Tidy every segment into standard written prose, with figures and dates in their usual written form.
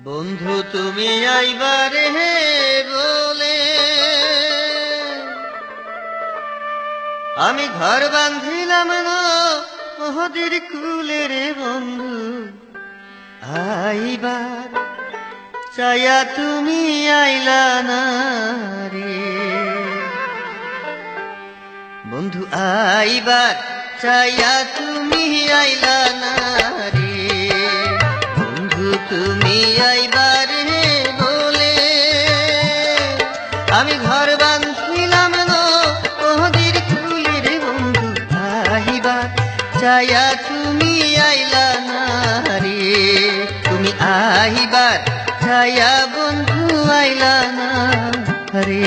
বন্ধু তুমি আইবারে হে বলে আমি ঘর বাঁধিলাম না ওহদের কুলে রে বন্ধু আইবার চায়া তুমি আইলা না রে বন্ধু আইবার চায়া তুমি আইলা না রে বন্ধু তুমি আইবার হে বলে আমি ঘর বাঁধিলাম না ওহদের কুলে রে বন্ধু আইবার চায়া তুমি আইলা না রে তুমি আইবার চায়া বন্ধু আইলা না রে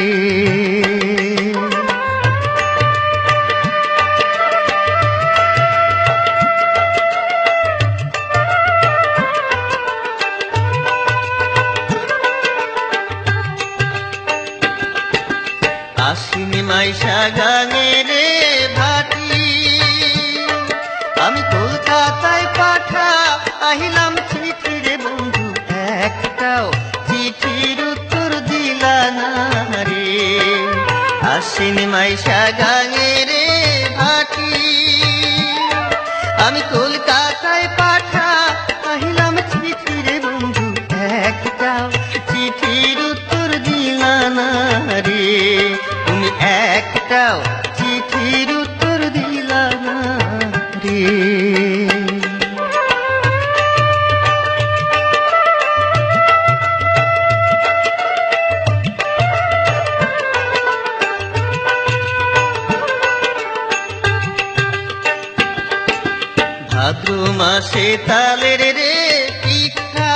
আশ্বিনী মাইশা গাঙে রে ভাটি আমি কলকাতায় পাঠা আহিলাম চিঠি রে বন্ধু একটাও চিঠির উত্তর দিলা না রে আশ্বিনী মাইশা গাঙে রে ভাটি আমি কলকাতায় পাঠা আহিলাম চিঠি রে বন্ধু একটাও চিঠির উত্তর দিলা না রে তুমি একটাও চিঠির উত্তর দিলা না রে ভাদ্র মাসে তালের রে পিঠা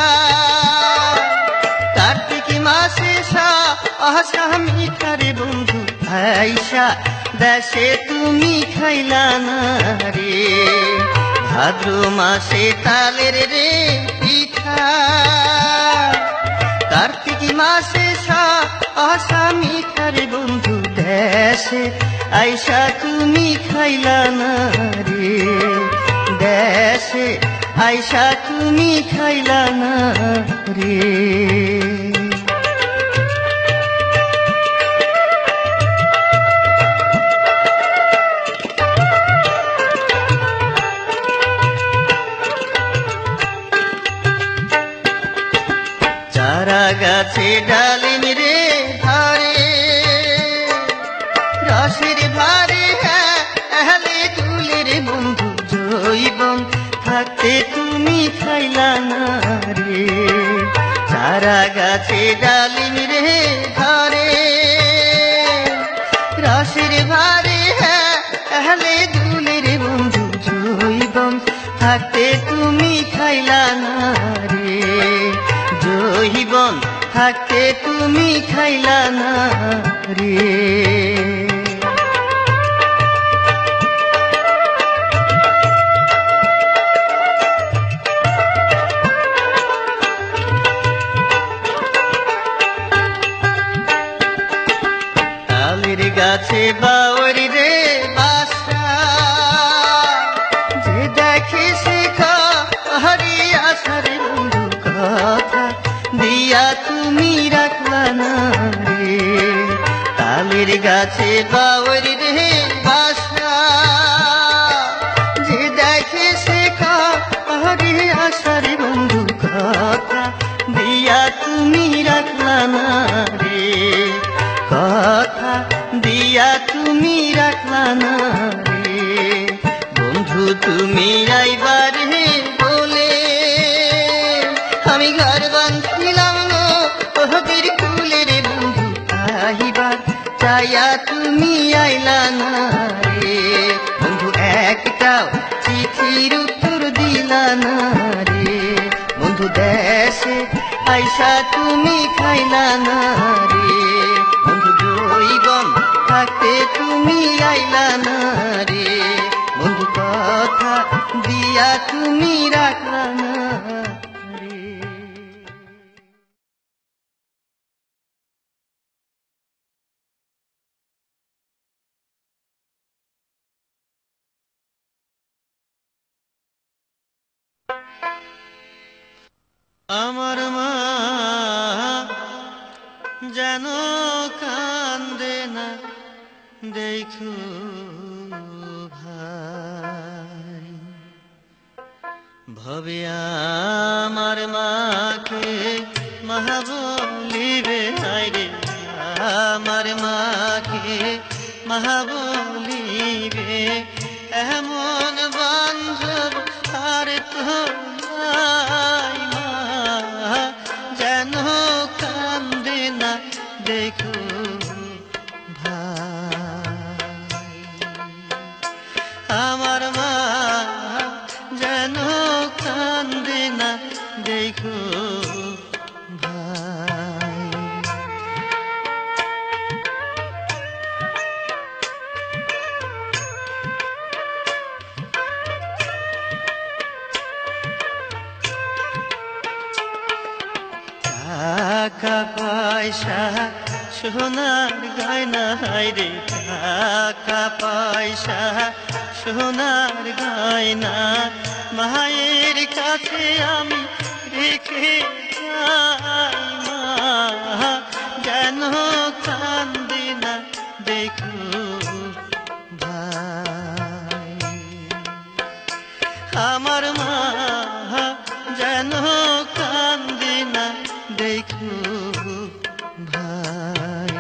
কার্তিক মাসে আশা মিঠা রে বন্ধু আইসা দেশে তুমি খাইলা না রে ভাদ্র মাসে তালের রে পিঠা কার্তিক মাসে আশা মিঠা রে বন্ধু দেশে আইসা তুমি খাইলা না রে দেশে আইসা তুমি খাইলা না রে চারা গাছে ডালিম রে ধারে রসের ভারে হলে তুলে রে বন্ধু জৈবন থাকতে তুমি খাইলা না রে চারা গাছে ডালিম রে ধারে রসের ভারে হলে দুলে রে বন্ধু জৈবন থাকতে তুমি খাইলা না রে জৈবন থাকতে তুমি খাইলা না রে তালের গাছে বাওয়ারি রে বাসা যে দেখে শেখা হরি আশার বন্ধু কথা দিয়া তুমি রাখলা না রে তালের গাছে বাওয়ারি রে বাসা যে দেখে শেখা হরি আশার বন্ধু কথা দিয়া তুমি রাখলা না রে কথা দিয়া তুমি রাখলা না রে বন্ধু তুমি আইবার হে বলে আমি ঘর বাঁধিলাম ওহদের কুলে রে বন্ধু আইবার চায়া তুমি আইলা না রে বন্ধু একটাও চিঠির উত্তর দিলা না রে বন্ধু দেশে আইসা তুমি খাইলা না রে বন্ধু জৈবন থাকতে তুমি আইলা না রে বন্ধু কথা দিয়া তুমি রাখলা না রে আমার মা যেন কান্দে না দেখো ভাই। ভবে আমার মাকে মা বলিবে রে, আমার মাকে মা বলিবে, এমন বান্ধব আর তো নাই মা, যেন কান্দে না দেখো ভাই। আমার মা যেন কান্দে না দেখো ভাই। টাকা পয়সা সোনার গয়না রে, টাকা পয়সা সোনার গয়না মায়ের কাছে আমি রেখে যাই মা, যেন কান্দে না দেখো ভাই। আমার মা যেন কান্দে না দেখো ভাই।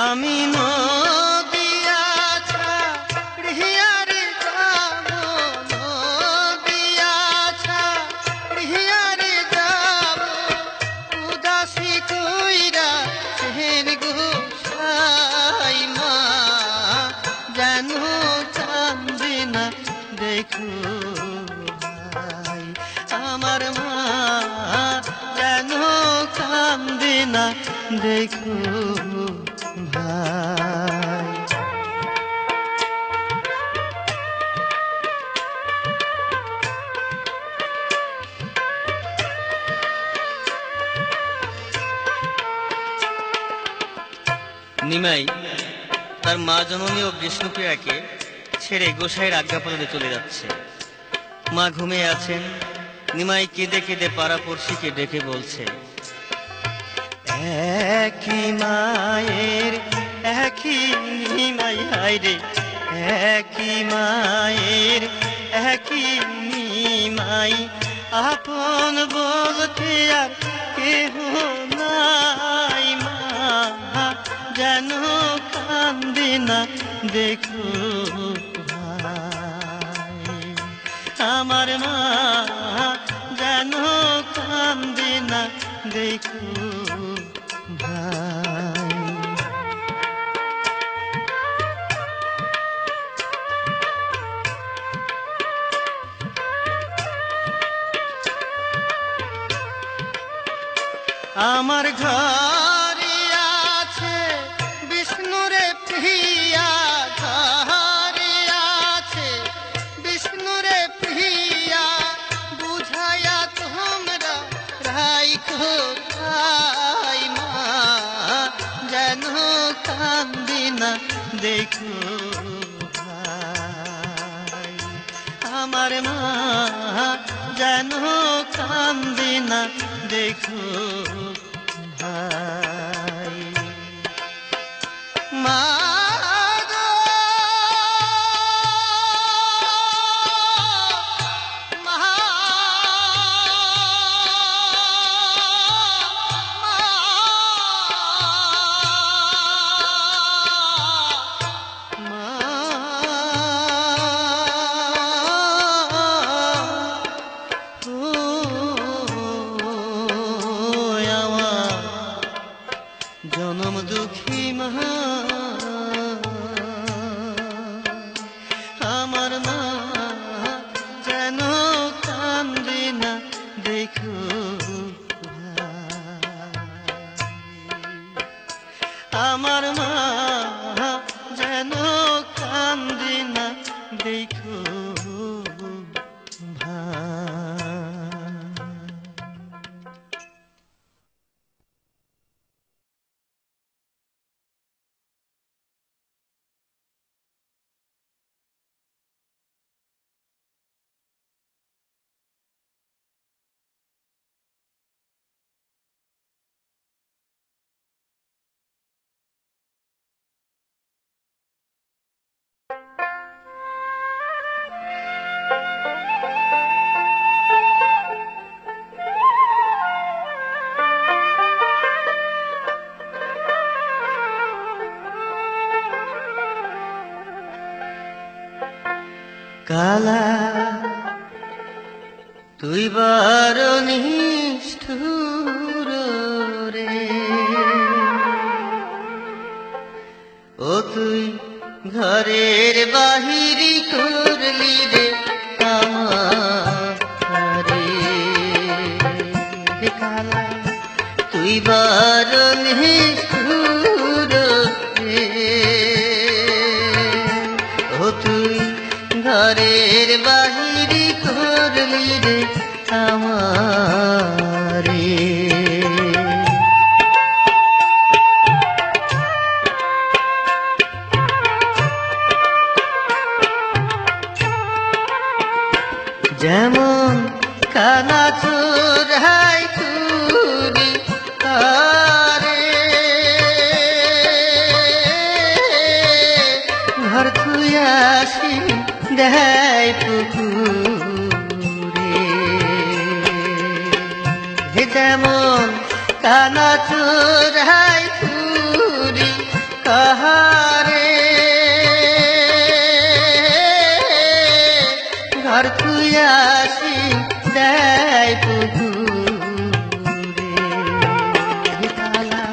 আমি নদিয়া ছাড়িয়া রে যাব, নদিয়া ছাড়িয়া রে যাব, উদাসী কইরা সেন গোসাই মা, যেন কান্দে না দেখো ভাই। আমার মা যেন কান্দে না দেখো ভাই। নিমাই তার মা জননী ও বিষ্ণুপ্রিয়াকে ছেড়ে গোসাইয়ের আজ্ঞাপালনে চলে যাচ্ছে। মা ঘুমিয়ে আছেন। নিমাই কেঁদে কেঁদে পাড়াপড়শিকে ডেকে বলছে, একই মায়ের একই নিমাই হায়রে, একই মায়ের একই নিমাই, আপন বলতে আর কেহ নাই মা, যেন কান্দে না দেখো ভাই। আমার মা যেন কান্দে না দেখো ভাই। আমার ঘরে আছে বিষ্ণুরে প্রিয়া, ঘরে আছে বিষ্ণুরে প্রিয়া, বুঝাইয়া তোমরা রাইখো ভাই মা, যেন কান্দে না দেখো ভাই। আমার মা যেন কান্দে না দেখো ভাই। মা কালা তুই বড় নিষ্ঠুর রে, ও তুই ঘরের বাহিরি করলি রে আমারে। কালা তুই বড় নিষ্ঠুর রে, ও তুই ঘরের বাহিরি করলি রে আমারে। যেমন কানা চোরাই চুরি করে, ঘর তুই আসি দেয় পুকুরে। যেমন কানা চোরাই চুরি করে, ঘর তুই আসি দেয় পুকুরে। কালা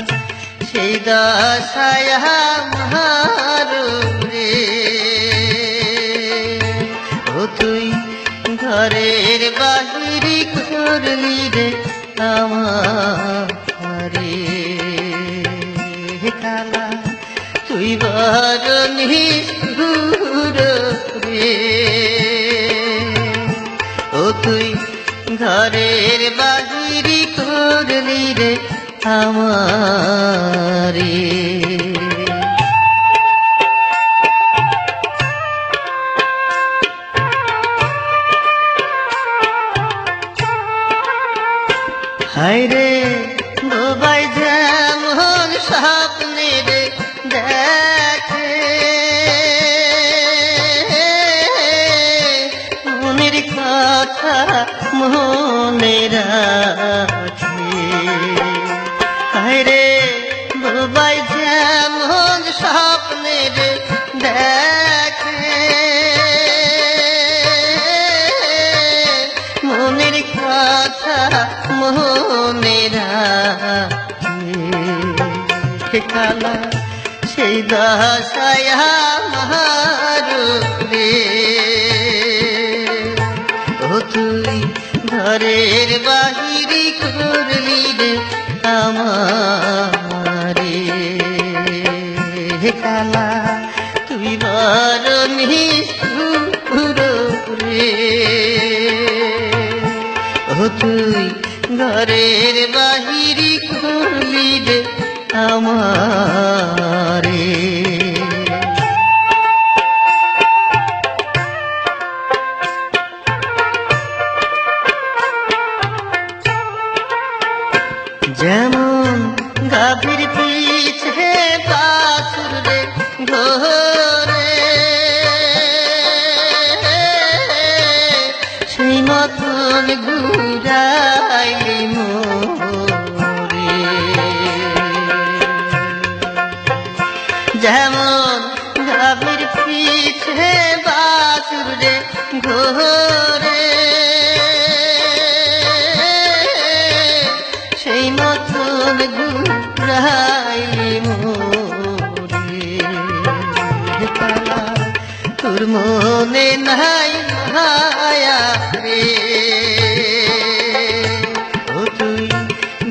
সেই দশায় আমার রে, ও তুই ঘরের বাহিরি করলি রে আমারে। কালা তুই বড় নিষ্ঠুর রে, ও তুই ঘরের বাহিরি করলি রে আমারে। হায় রে ডোবাই যেমন স্বপ্নে রে দেখে, মনের কথা মনে রাখে। হায় রে ডোবাই যেমন স্বপ্নে রে দেখে, মনের কথা মনে রাখে। কালা সেই দশায় আমার রে, ও তুই ঘরের বাহিরি করলি রে আমারে। কালা তুই বড় নিষ্ঠুর রে, ও তুই ঘরের বাহিরি করলি রে আমারে। যেমন গাভীর পিছে বাছুর রে ঘরে, সেই মতন ঘুরাইলি মোরে। যেমন গাভীর পিছে বাছুর রে ঘরে, সেই মতন ঘুরাইলি মোরে। কালা তোর মনে নাই মায়া রে, ও তুই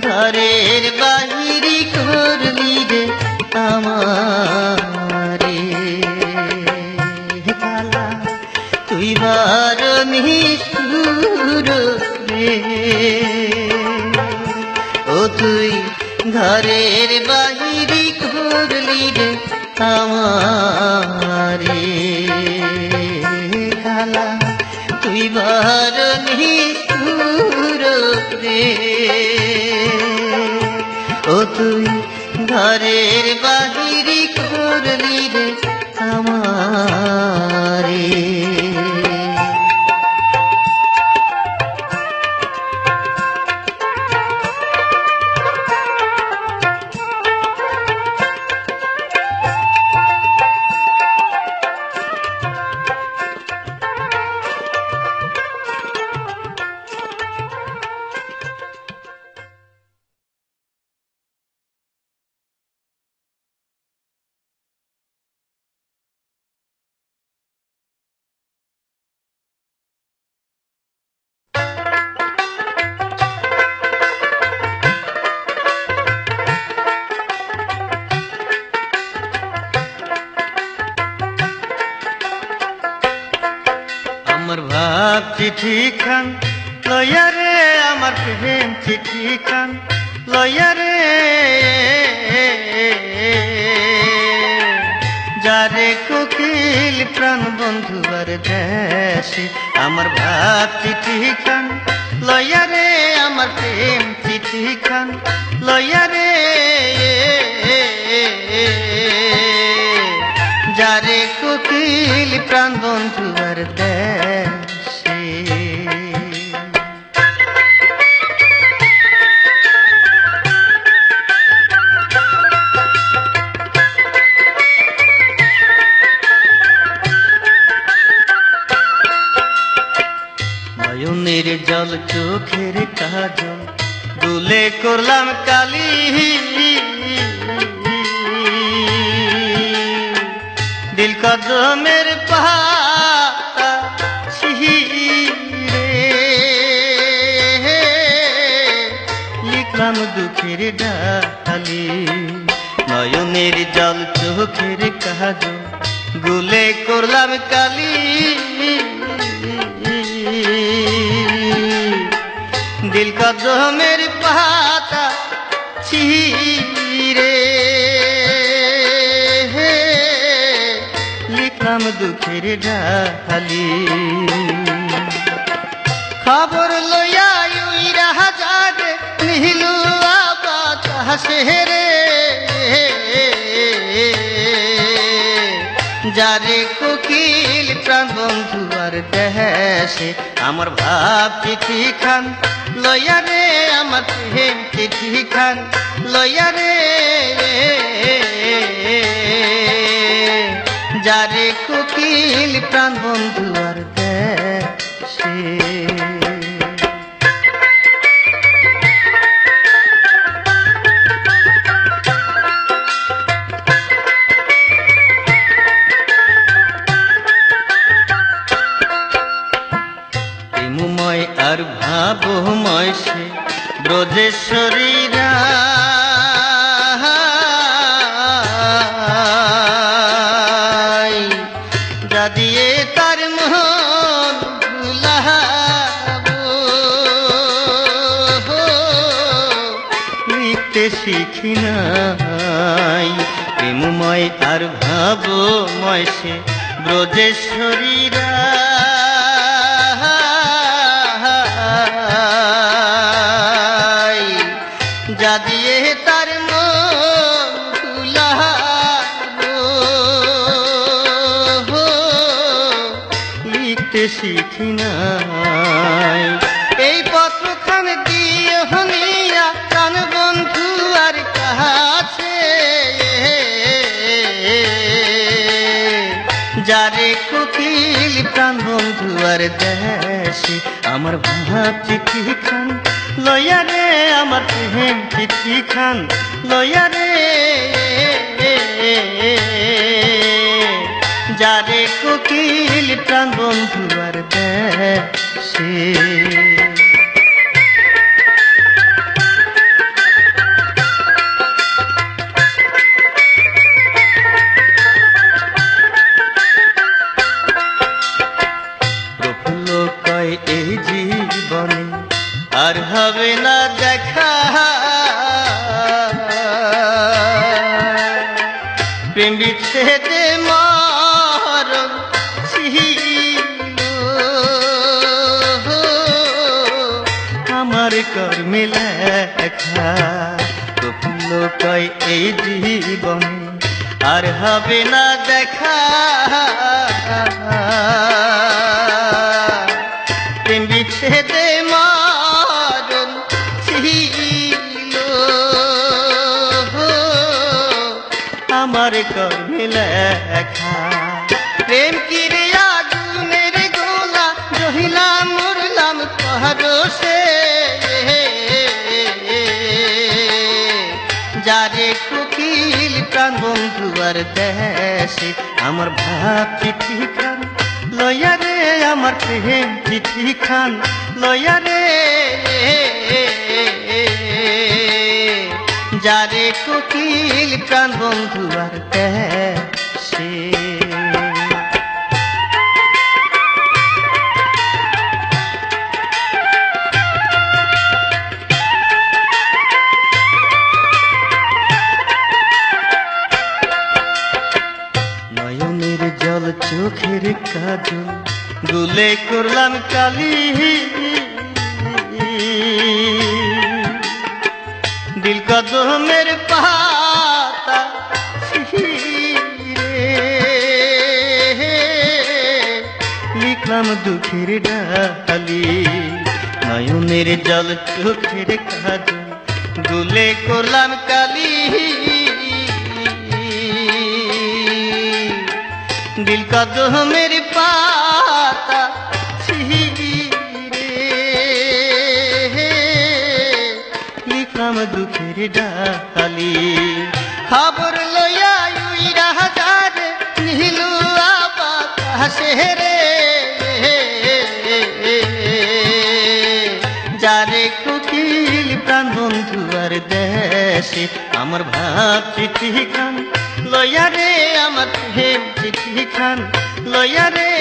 ঘরের বাহিরি করলি রে আমারে। কালা তুই বড় নিষ্ঠুর রে, ও তুই ঘরের বাহিরি করলি রে আমারে। কালা তুই বড় নিষ্ঠুর রে, ও তুই ঘরের বাহিরি করলি রে আমারে। ভাব চিঠি খান লইয়া রে আমার প্রেম চিঠি খান লইয়া রে যারে কোকিল প্রাণ বন্ধু আর দেশে আমার ভাব চিঠি খান লইয়া রে আমার প্রেম চিঠি খান লইয়া রে যারে কোকিল প্রাণ বন্ধু আর দেশে নয়নের জল চোখের কাজল দুলে করলাম কালি দিল কদমের পাতা ছিঁড়ে লিখলাম দুঃখের ডালি নয়নের জল চোখের কাজল গুলে করলাম কালি দিল কদমের পাতা ছিঁড়ে লিখলাম দুঃখের ডালি খবর লইয়া উইরা যাবে নিহিলু বাতাসে রে যারে কোকিল প্রাণ বন্ধু আর দেশে আমার ভাব চিঠি খান লইয়া রে আমার প্রেম চিঠি খান লইয়া রে যারে কোকিল প্রাণ বন্ধু আর দেশে প্রেমময় আর ভাবময় সে ব্রজেশ্বরীরা যা দিয়ে তার মন ভুলাবো লিখতে শিখি নাই প্রেমময় আর ভাবময় সে ব্রজেশ্বরীরা যা দিয়ে তার মন ভুলাবো লিখতে শিখি নাই এই পত্রখান দিয়ে হনিয়া প্রাণ বন্ধু আর কাছে যারে কোকিল প্রাণ বন্ধু আর দেশে আমার ভাব চিঠি খান লইয়া রে আমার প্রেম চিঠি খান লইয়া রে যারে কোকিল প্রাণ বন্ধু আর দেশে প্রফুল্ল কয় এই জীবনে আর হবে না দেখা প্রেম বিচ্ছেদে মরণ ছিল আমার কর্মে লেখা প্রফুল্ল কয় এই জীবনে আর হবে না দেখা প্রেম বিচ্ছেদে মরণ ছিল আমার কর্মে লেখা প্রেম কিরে আগুনের গোলা জহিলাম মরলাম পরশে যারে কোকিল প্রাণ বন্ধু আর দেশে আমার ভাব চিঠি খান লইয়া রে আমার প্রেম চিঠি খান লইয়া রে যারে কোকিল প্রাণ বন্ধু আর দেশে চোখের কাজল গুলে করলাম কালি দিল কদমের পাতা ছিঁড়ে লিখলাম দুঃখের ডালি নয়নের জল চোখের কাজল গুলে করলাম কালি দিল কদমের পাতা ছিঁড়ে লিখলাম দুঃখের ডালি খবর লইয়া উইরা যারে নীলু বাতাসে রে যারে কোকিল প্রাণ বন্ধু আর দেশে আমার ভাব চিঠি খান লইয়া রে আমার প্রেম চিঠি খান লইয়া রে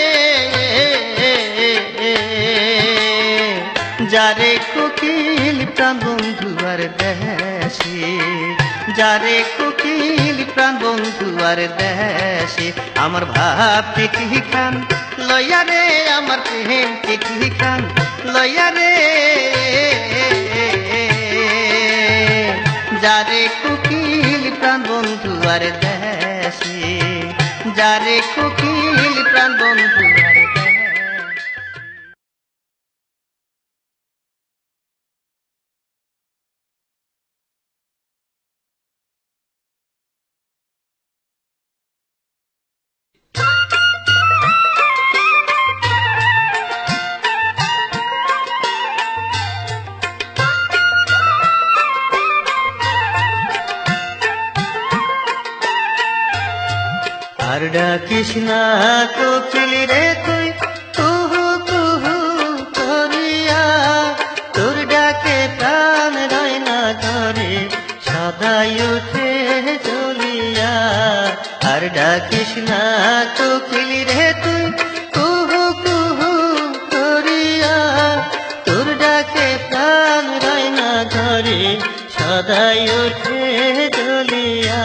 যারে কোকিল প্রাণ বন্ধু আর দেশে যারে কোকিল প্রাণ বন্ধু আর দেশে আমার ভাব চিঠি খান লইয়া রে আমার প্রেম চিঠি খান লইয়া রে যারে কোকিল প্রাণ বন্ধু আর দেশে যারে কোকিল প্রাণ বন্ধু আর আর ডাকিস না কোকিল রে তুই কুহু কুহু করিয়া তোর ডাকে প্রাণ রয় না ঘরে সদাই উঠে জ্বলিয়া আর ডাকিস না কোকিল রে তুই কুহু কুহু করিয়া তোর ডাকে প্রাণ রয় না ঘরে সদাই উঠে জ্বলিয়া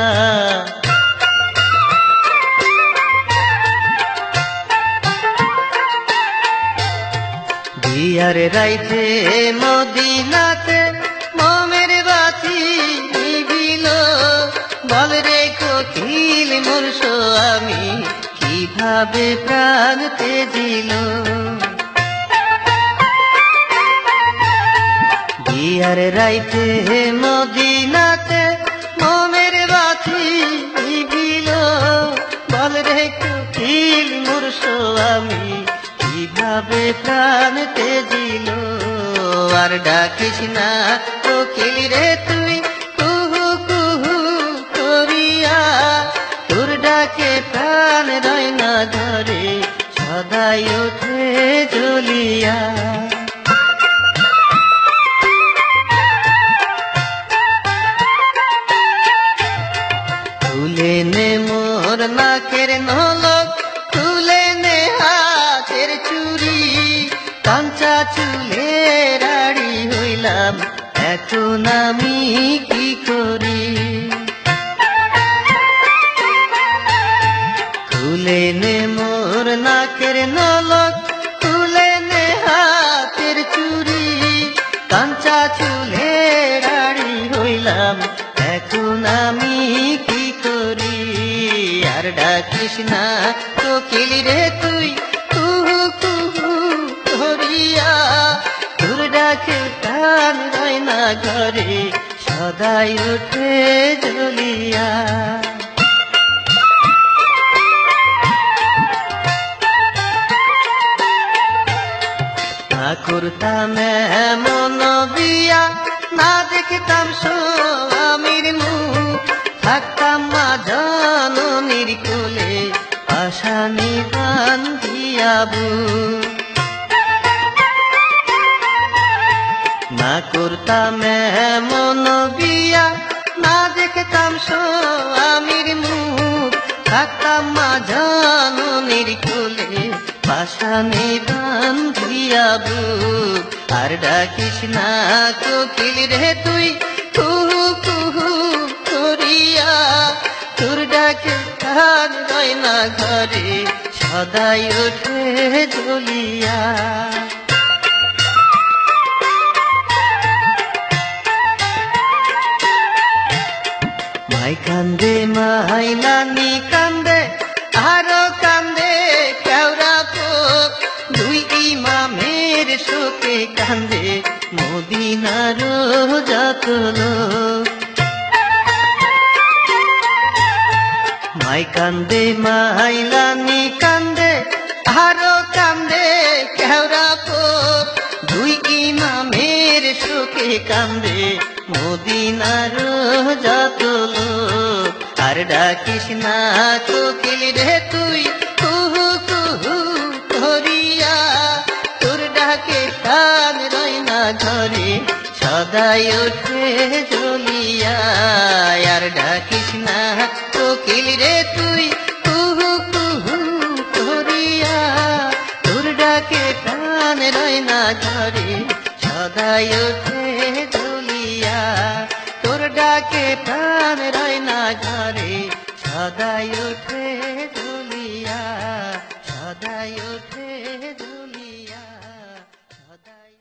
বিয়ার রাইতে মদিনাতে মোমের বাতি নিভিল বল রে কোকিল মোর স্বামী কিভাবে প্রাণ তেজিল বিয়ার রাইতে মদিনাতে মোমের বাতি নিভিল বল রে কোকিল মোর স্বামী কিভাবে প্রাণ তেজিল আর ডাকিস না কোকিল রে তুই কুহু কুহু করিয়া তোর ডাকে প্রাণ রয় না ঘরে সদাই ওঠে জ্বলিয়া তুলে নে মোর নাকের নলক তুলে নে হাতের চুরি কাঞ্চা চুলে রাড়ি হইলাম এখন আমি কি করি তুলে নে মোর নাকের নলক তুলে নে হাতের চুরি কাঞ্চা চুলে রাড়ি হইলাম এখন আমি কি করি আর ডাকিস না কোকিল রে তুই কুহু কুহু করিয়া তোর ডাকে প্রাণ রয় না ঘরে সদাই ওঠে জ্বলিয়া না করতাম এমন বিয়া না দেখতাম স্বামীর মুখ থাকতাম মা জননীর কোলে আশানি বান্ধিয়াবু না করতাম এমন বিয়া না দেখতাম স্বামীর মুখ থাকতাম মা জননীর কোলে পাশানি বান্ধিয়াবু আর ডাকিস না কোকিল রে তুই কুহু কুহু করিয়া তোর ডাকে প্রাণ রয় না ঘরে সদাই ওঠে জ্বলিয়া। মাই কান্দে মাইলানি কান্দে আরো কান্দে কেওড়া পোক, দুই ইমামের শোকে কান্দে মদিনার যত লোক। মাই কান্দে মাইলানি কান্দে আরো কান্দে কেওড়া পোক, দুই ইমামের শোকে কান্দে মদিনার যত লোক। আর ডাকিস না কোকিল রে তুই কুহু কুহু করিয়া, তোর ডাকে কান রয় না ঘরে সদাই ওঠে জ্বলিয়া। আর ডাকিস না কোকিল রে তুই কুহু কুহু করিয়া, তোর ডাকে কান রয় না ঘরে সদাই ওঠে জ্বলিয়া। তোর ডাকে প্রাণ রয় না ঘরে সদাই ওঠে জ্বলিয়া, সদাই ওঠে জ্বলিয়া, সদাই।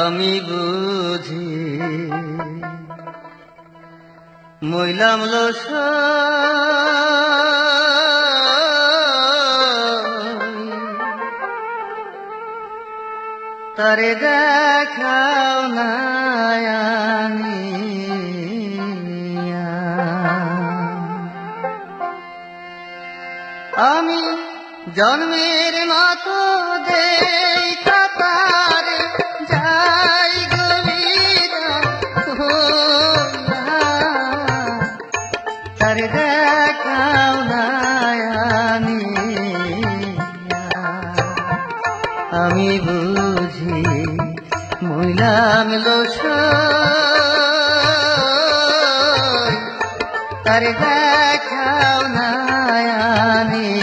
আমি বুঝি মইলাম লোস, তারে দেখাও না আনিয়া। আমি জন্মের মতো দেই কাতার যাই গভীরা তারে দেখাও না আনিয়া। আমি বুঝি মইলাম লোস, তারে দেখাও না আনিয়া।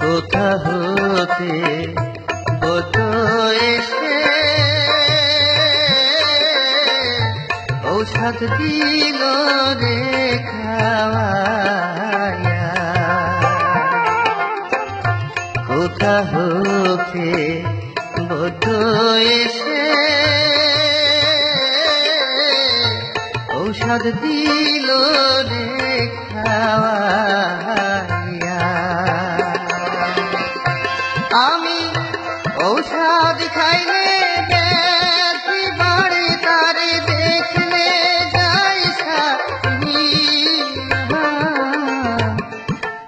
কোথা হতে বতো এসে ঔষধ দিল রে খাওয়ায়া। কোথা হতে বতো এসে ঔষধ দিল রে খাওয়ায়া। আমি ঔষধ খাইলে ব্যাধি বাড়ে, তারে দেখলে যাই সাথিয়া।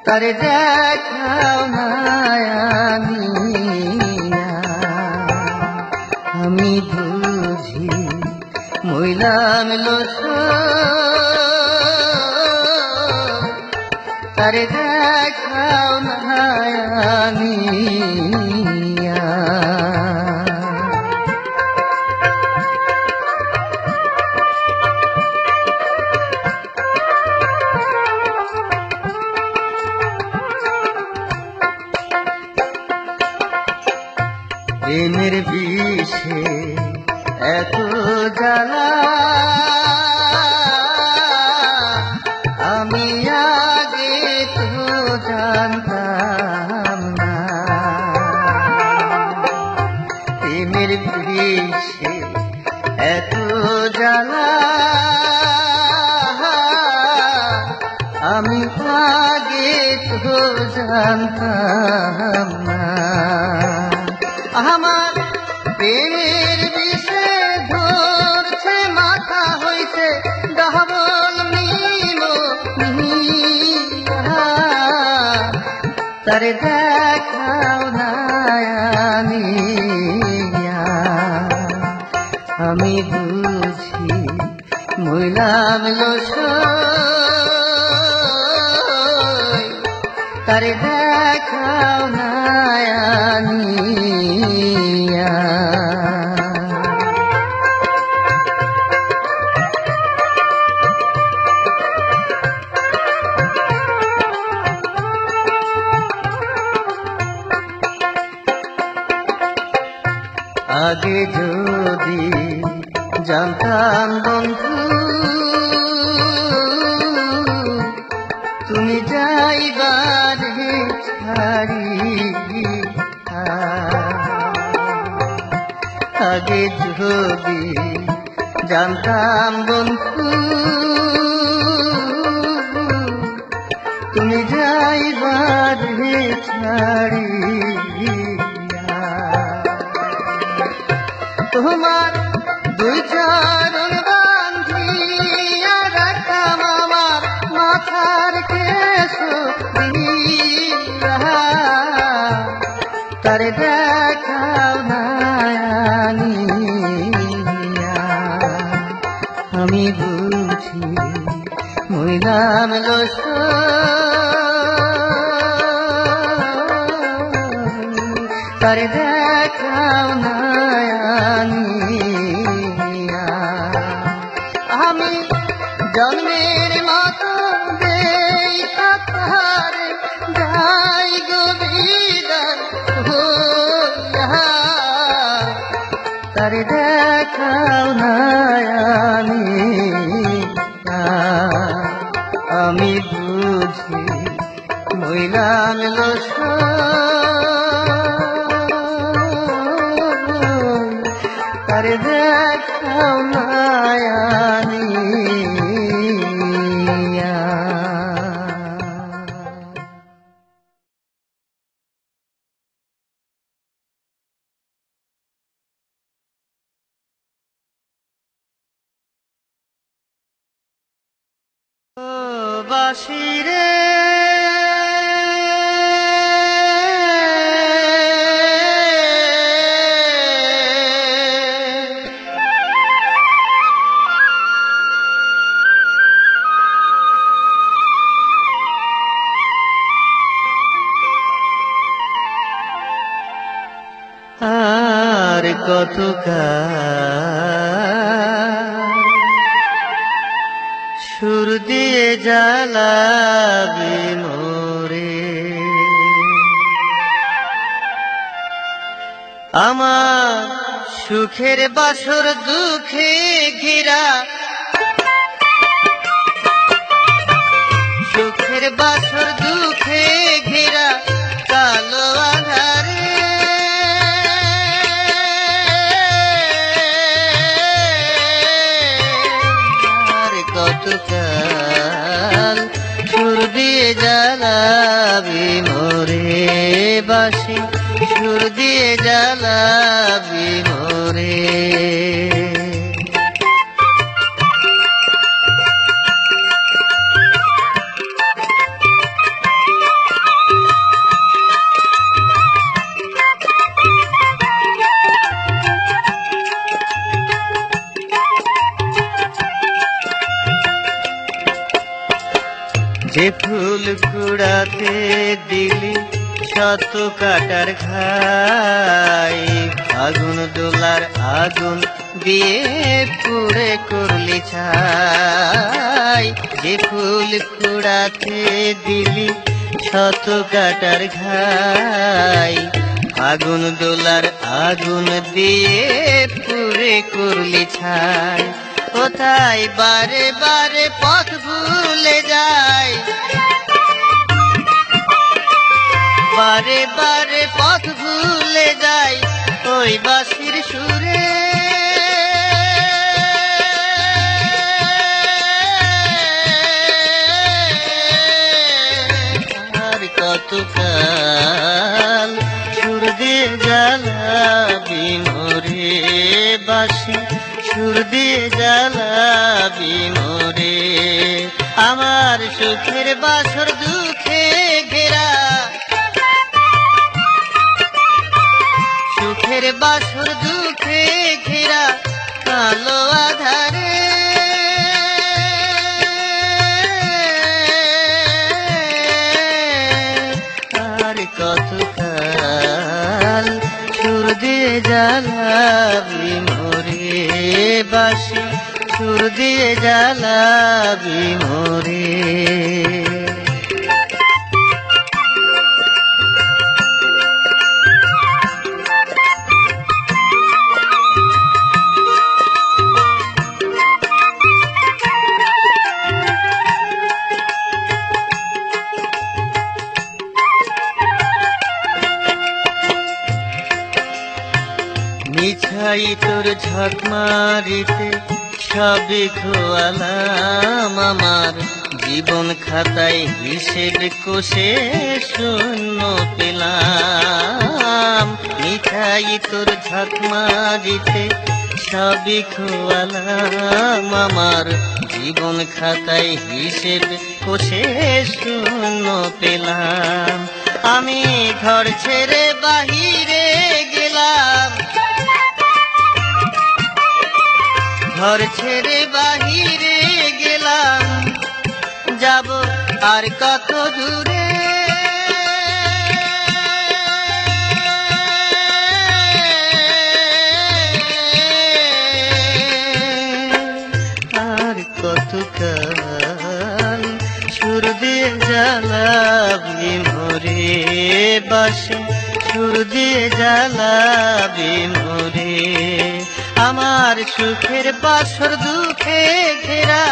তারে দেখাও না আনিয়া। আমি বুঝি মইলাম লোস, তারে দেখাও না আনিয়া। প্রেমের বিষে এত জ্বালা, আমি আগে তো জানতাম না। প্রেমের বিষে এত জ্বালা, আমি আগে তো জানতাম না। আমার প্রেমের বিষে ধরছে মাথা হইছে ডবল মিলো তারে দেখাও না আনিয়া। আমি বুঝি মইলাম লোস, তারে দেখাও না আনিয়া। আগে যদি জানতাম বন্ধু তুমি যাইবারে ছাড়িয়া, আগে যদি জানতাম বন্ধু তুমি যাইবারে ছাড়িয়া, তোমার দুই চরণ বান্ধিয়া রাখতাম আমার মাথার কেশ দিয়া, তারে দেখাও না আনিয়া। আমি বুঝি মইলাম লোস তারে দেখাও না আনিয়া। আমি জন্মের মতো দেই তারে যাই গো বিদায় হইয়া, তারে দেখাও না আনিয়া। আমি বুঝি মইলাম লোস তারে দেখাও না আনিয়া। ও বাঁশি রে আর কতকাল সুর দিয়ে জ্বালাবে মোরে, আমার সুখের বাসর দুঃখে ঘেরা, সুখের বাসর দুঃখে ঘেরা কালো আধারে, কতকাল সুর দিয়ে জ্বালাবি মোরে বাঁশি, সুর দিয়ে জ্বালাবি মোরে। যে ফুল কুড়াতে দিলি শত কাটার ঘাই, আগুন দোলার আগুন দিয়ে পুড়ে করলি ছাই। যে ফুল কুড়াতে দিলি শত কাটার ঘাই, আগুন দোলার আগুন দিয়ে পুড়ে করলি ছাই। কোথায় বারে বারে পথ ভুলে যায়, বারে বারে পথ ভুলে যায় ওই বাঁশির সুরে। আর কতকাল সুর দিয়ে জ্বালাবি মোরে বাঁশি, সুর দিয়ে জ্বালাবি মোরে। আমার সুখের বাসর দুঃখে ঘেরা, সুখের বাসর দুঃখে ঘেরা কালো আধারে, জ্বালাবি মোরে, বাঁশি সুর দিয়ে জ্বালাবি মোরে। মিছাই তোর ঝক মারিতে সবই খোয়ালাম, আমার জীবন খাতায় হিসেব কষে শূন্য পেলাম। মিছাই তোর ঝক মারিতে সবই খোয়ালাম, আমার জীবন খাতায় হিসেব কষে শূন্য পেলাম। আমি ঘর ছেড়ে বাহিরে গেলাম, ঘর ছেড়ে বাহিরে গেলাম, যাব আর কত দূরে। আর কত কাল সুর দিয়ে জ্বালাবি মোরে, বাঁশি সুর দিয়ে জ্বালাবি মোরে। আমার সুখের বাসর দুঃখে ঘেরা,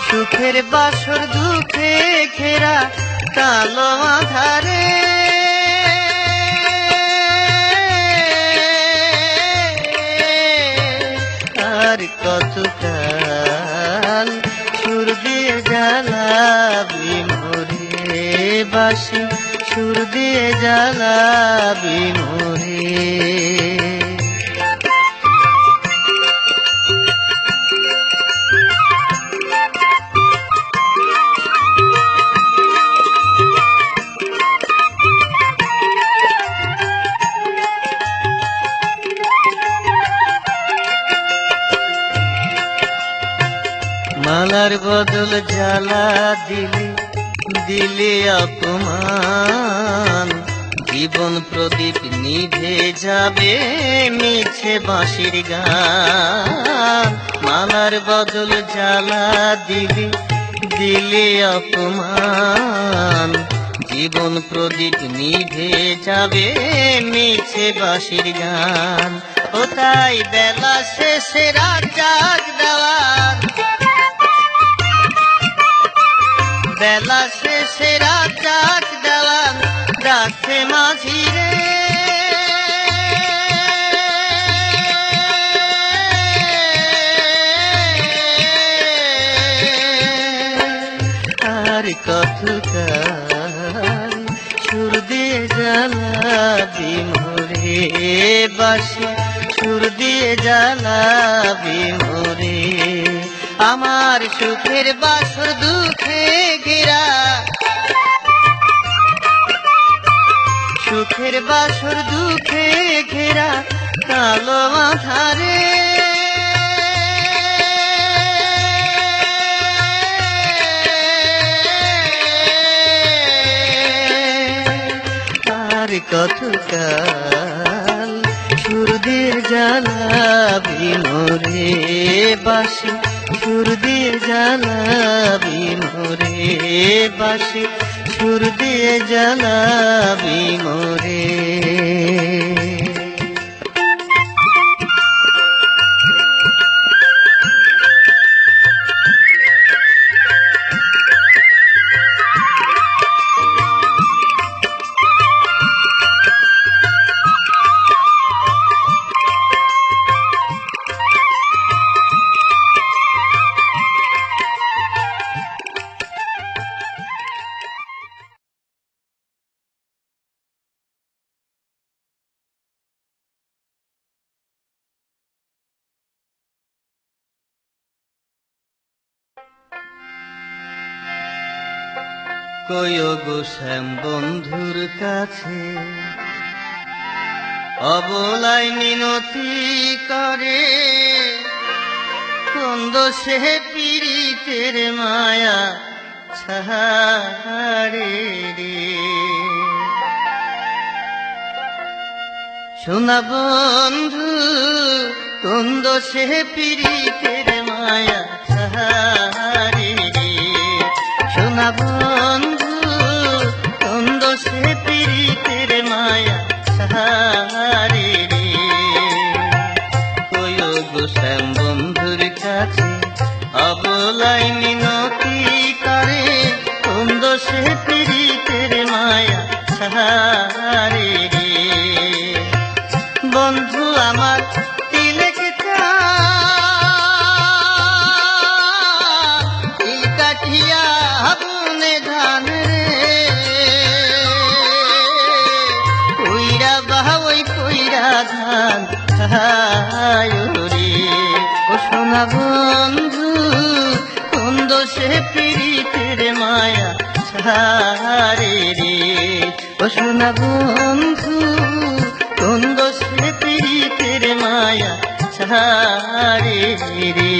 সুখের বাসর দুঃখে ঘেরা কালো আধারে। আর কত কাল সুর দিয়ে জ্বালাবি মোরে, বাঁশি সুর দিয়ে জ্বালাবি মোরে। মালার বদল জ্বালা দিলে দিলে অপমান, জীবন প্রদীপ নিভে যাবে মিছে বাঁশির গান। মালার বদল জ্বালা দিলে দিলে অপমান, জীবন প্রদীপ নিভে যাবে মিছে বাঁশির গান। ও তাই বেলা শেষে রাত জাগ দেওয়ার, বেলা শেষে রাত জাগ দেওয়ার ডাকছে মাঝি রে। আর কত কাল সুর দিয়ে জ্বালাবি মোরে, বাঁশি সুর দিয়ে জ্বালাবি মোরে। আমার সুখের বাসর দুঃখে ঘেরা, সুখের বাসর দুঃখে ঘেরা কালো আধারে। আর কত কাল সুর দিয়ে জ্বালাবি মোরে, বাঁশি সুর দিয়ে জ্বালাবি মোরে, বাঁশি সুর দিয়ে জ্বালাবি মোরে। কইও গো শ্যাম বন্ধুর কাছে অবলায় মিনতি করে, কোন দোষে পীড়িতের মায়া ছাড়ে রে। সোনা বন্ধু কোন দোষে পীড়িতের মায়া সাহারে রে, সোনা বন্ধু কোন দোষে পীড়িতের মায়া সাহারে রে। ওই গো শ্যাম বন্ধুর কাছে অবলাই মিনতি করে, কোন দোষে পীড়িতের মায়া সাহারে রে। বন্ধু আমার তিলক তিল কাঠিয়া বুনে ধান রে, কইরা বাহাই কইরা ধান খায় রে। ও সোনা বন্ধু কোন দোষে পীড়িতের মায়া সাহারে রে, ও সোনা বন্ধু কোন দোষে পীড়িতের মায়া সাহারে রে।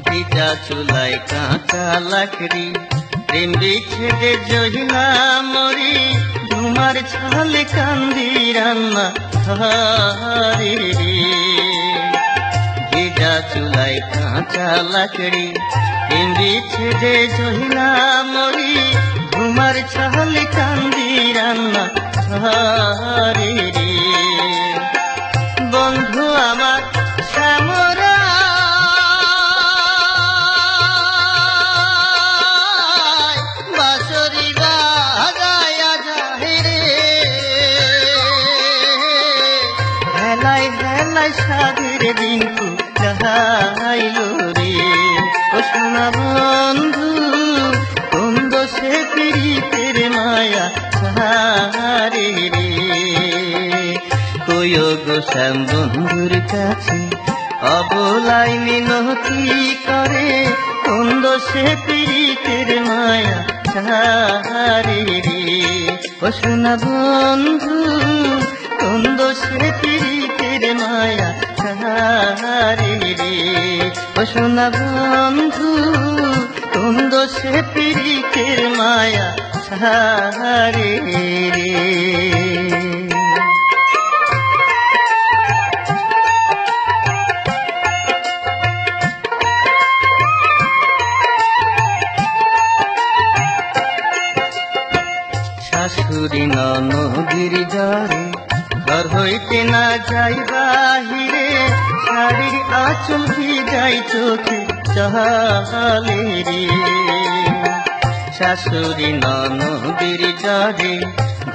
ভিজা চুলায় কাঁচা লাকড়ি, প্রেম বিচ্ছেদে জহিলা মরি, তোমার ছালে কান্দি রান্না ঘরে রে। ভিজা চুলায় কাঁচা লাকড়ি, প্রেম বিচ্ছেদে জহিলা মরি, তোমার ছালে কান্দি রান্না ঘরে রে। বন্ধু আমার শ্যামরা বাঁশরি বাজায়া যায় রে, হেলায় হেলায় সাধের দিনকু যাইল রে। ও সোনা বন্ধু কোন দোষে পীড়িতের মায়া সাহারে রে। কই গো শ্যাম বন্ধুর কাছে অবলাই মিনতি করে, কোন দোষে পীড়িতের মায়া সাহারে রে। ও সোনা বন্ধু কোন দোষে পীড়িতের মায়া সাহারে রে। ও সোনা বন্ধু কোন দোষে পীড়িতের মায়া সাহারে রে। শাশুড়ি ননদির জ্বরে ঘর হইতে না যাই বাহিরে, শাড়ির আঁচল ভিজাই চোখে জলে রে। শাশুড়ি ননদির জ্বরে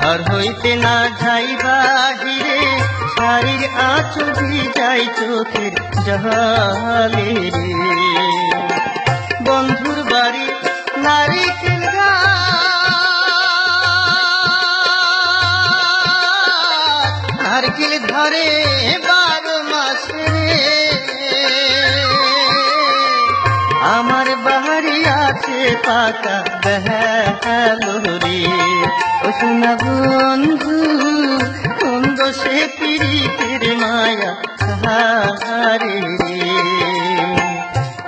ঘর হইতে না যাই বাহিরে, শাড়ির আঁচল ভিজাই চোখের জলে রে। বন্ধুর বাড়ি নারিকেল নারকেল ধরে 12 মাসে, আমার বাড়ি আছে পাকা বেহালো রে। ও সোনা বন্ধু কোন দোষে পীড়িতের মায়া সাহারে রে।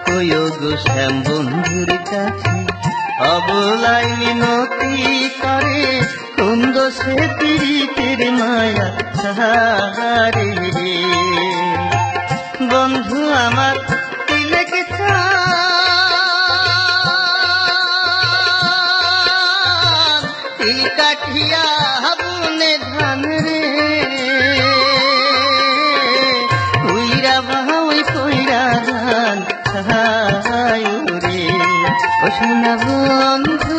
কই গো শ্যাম বন্ধুর কাছে অবলাই মিনতি করে, কোন দোষে পীড়িতের মায়া সাহারে রে। বন্ধু আমার তিলক তিল কাঠিয়া বুনে ধান রে, কইরা বাহাই কইরা ধান খায় রে। ও সোনা বন্ধু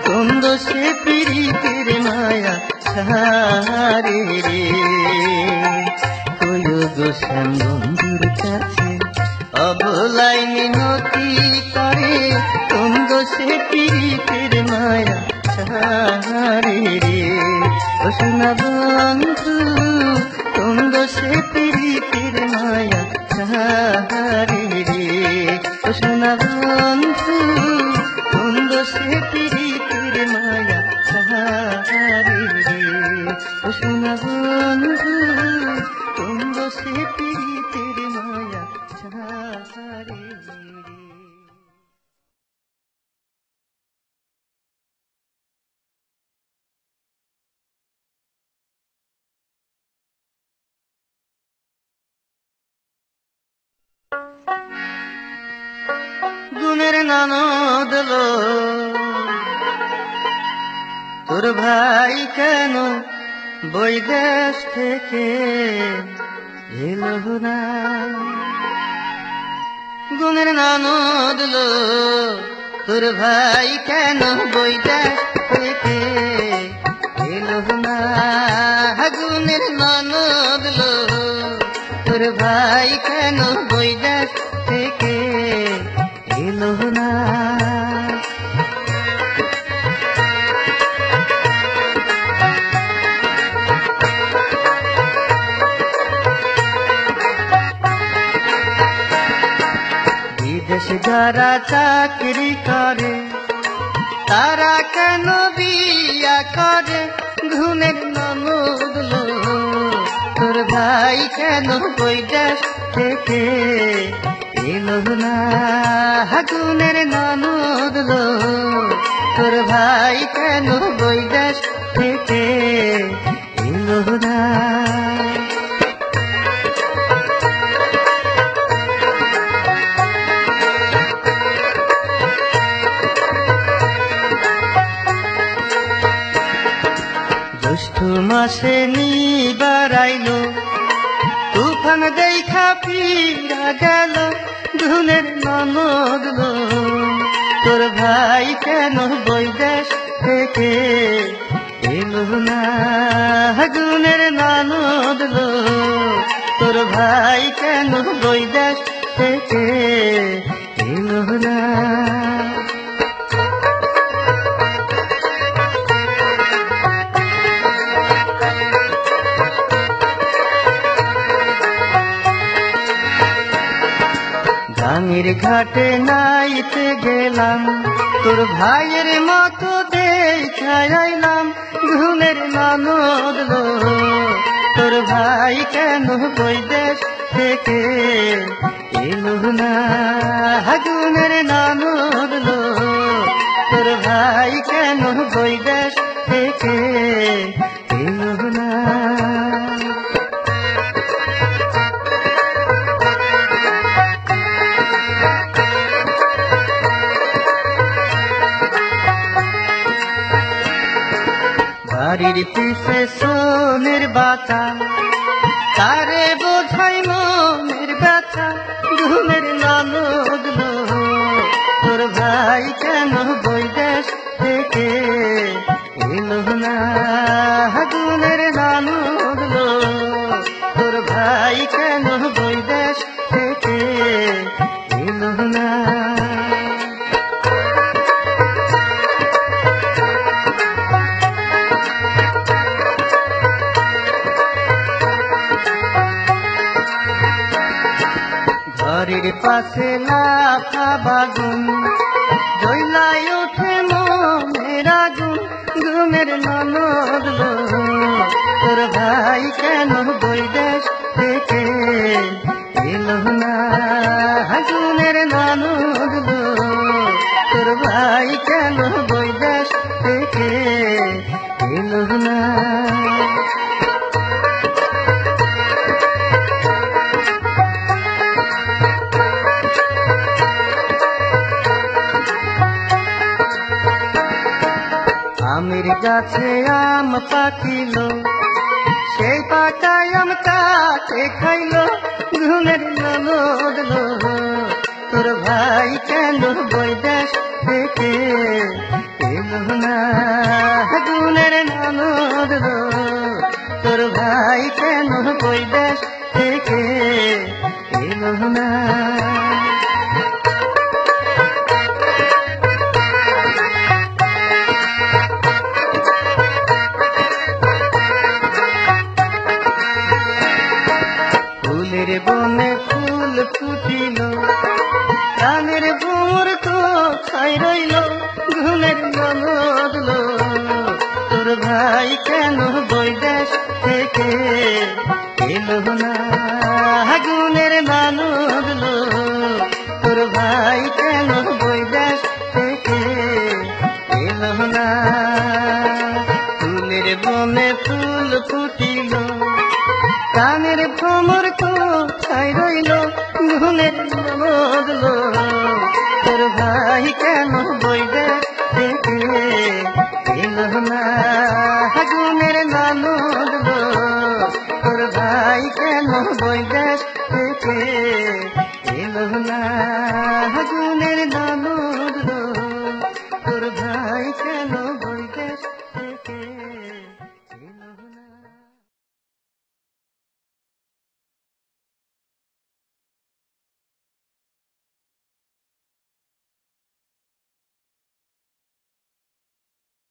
কোন দোষে পীড়িতের মায়া সাহারে রে। কই গো শ্যাম বন্ধুর কাছে অবলাই মিনতি করে, কোন দোষে পীড়িতের মায়া সাহারে রে। ও সোনা বন্ধু কোন দোষে পীড়িতের মায়া সাহারে রে। ও সোনা বন্ধু কোন দোষে পীড়িতের মায়া সাহারে রে। ও সোনা বন্ধু কোন দোষে হারে রে। গুণের ননদ লো, তোর ভাই কেন বৈদেশ থেকে এলো না? গুণের ননদ লো, তোর ভাই কেন বৈদেশ থেকে এলো না? গুণের ননদ লো, তোর ভাই কেন বৈদেশ থেকে এলো না? বিদেশে যারা চাকরি করে তারা কেন বিয়া করে? গুণের ননদ লো, তোর ভাই কেন বৈদেশ থেকে এলো না? গুণের ননদ লো, তোর ভাই কেন বৈদেশ থেকে এলো না? জ্যৈষ্ঠ মাসে নিবার আইলো, তুফান দেখা ফিরা গেল। গুণের ননদ লো, তোর ভাই কেন বৈদেশ থেকে এলো না? গুণের ননদ লো, তোর ভাই কেন বৈদেশ থেকে এলো না? গাঙের ঘাটে নাইতে গেলাম, তোর ভাইয়ের মতো দেখাই আইলাম। গুণের ননদ লো, তোর ভাই কেন বৈদেশ থেকে এলো না? গুণের ননদ লো, তোর ভাই কেন বৈদেশ থেকে এলো না? বাড়ির পিছে সোনের বাতা, তারে বোঝাই মনের ব্যথা। গুণের ননদ লো, তোর ভাই কেন বৈদেশ থেকে এলো না? গুণের ননদ লো, তোর ভাই কেন বৈদেশ থেকে এলো না? ঘরের পাশে লাফা বাগুন, জ্বলাই ওঠে মনের আগুন। গুণের ননদ লো, তোর ভাই কেন বৈদেশ থেকে এলো না? গুণের ননদ লো, তোর ভাই কেন বৈদেশ থেকে এলো না? আমের গাছে আম পাকিল, সেই পাতায় আম কাটে খাইল। গুণের ননদ লো, তোর ভাই কেন বৈদেশ থেকে এলো না? গুণের ননদ লো, তোর ভাই কেন বৈদেশ থেকে এলো না? ফুলের বনে ফুল ফুটিল, প্রাণের ভোর তো ছাই রইল। গুণের ননদ লো, তোর ভাই কেন বৈদেশ থেকে এলো না? গুণের ননদ লো, আগুনের বদলো তোর ভাই কেন বইবে থেকে এলো না আগুনের ননদ তোর ভাই কেন বইবে থেকে এলো না আগুনের